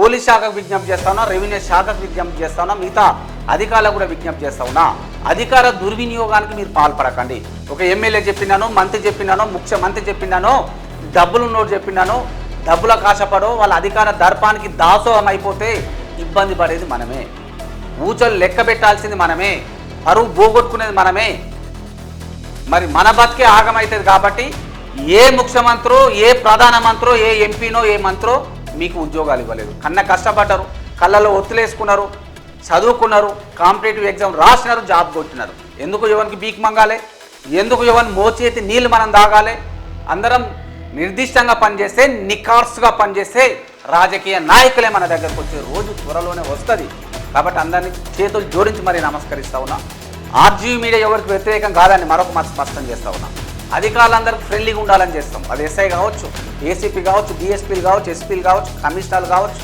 Police శాఖకు విజ్ఞప్తి చేస్తా ఉన్నా, రెవెన్యూ శాఖకు విజ్ఞప్తి చేస్తా ఉన్నా, మిగతా అధికారులకు కూడా విజ్ఞప్తి చేస్తా ఉన్నా, అధికార దుర్వినియోగానికి మీరు పాల్పడకండి. ఒక ఎమ్మెల్యే చెప్పినాను, మంత్రి చెప్పినాను, ముఖ్యమంత్రి చెప్పినాను, డబ్బులున్నోడు చెప్పినాను, డబ్బులకు ఆశపడో వాళ్ళ అధికార దర్పానికి దాసోహం అయిపోతే ఇబ్బంది పడేది మనమే, ఊచలు లెక్క పెట్టాల్సింది మనమే, పరువు పోగొట్టుకునేది మనమే. మరి మన బతికే ఆగమవుతుంది. కాబట్టి ఏ ముఖ్యమంత్రో, ఏ ప్రధానమంత్రో, ఏ ఎంపీనో, ఏ మంత్రో మీకు ఉద్యోగాలు ఇవ్వలేదు. కన్నా కష్టపడ్డారు, కళ్ళలో ఒత్తులేసుకున్నారు, చదువుకున్నారు, కాంపిటేటివ్ ఎగ్జామ్ రాసినారు, జాబ్ కొట్టినారు. ఎందుకు ఎవరికి బీక్ మంగాలి? ఎందుకు ఎవరిని మోచేతి నీళ్ళు మనం తాగాలి? అందరం నిర్దిష్టంగా పనిచేస్తే, నికార్సుగా పనిచేస్తే రాజకీయ నాయకులే మన దగ్గరకు వచ్చే రోజు త్వరలోనే వస్తుంది. కాబట్టి అందరినీ చేతులు జోడించి మరీ నమస్కరిస్తా ఉన్నా. ఆర్జీవీ మీడియా ఎవరికి వ్యతిరేకం కాదని మరొక స్పష్టం చేస్తా ఉన్నా. అధికారులందరికీ ఫ్రెండ్లీగా ఉండాలని చేస్తాం. అది ఎస్ఐ కావచ్చు, ఏసీపీ కావచ్చు, డిఎస్పీలు కావచ్చు, ఎస్పీలు కావచ్చు, కమిషనర్లు కావచ్చు,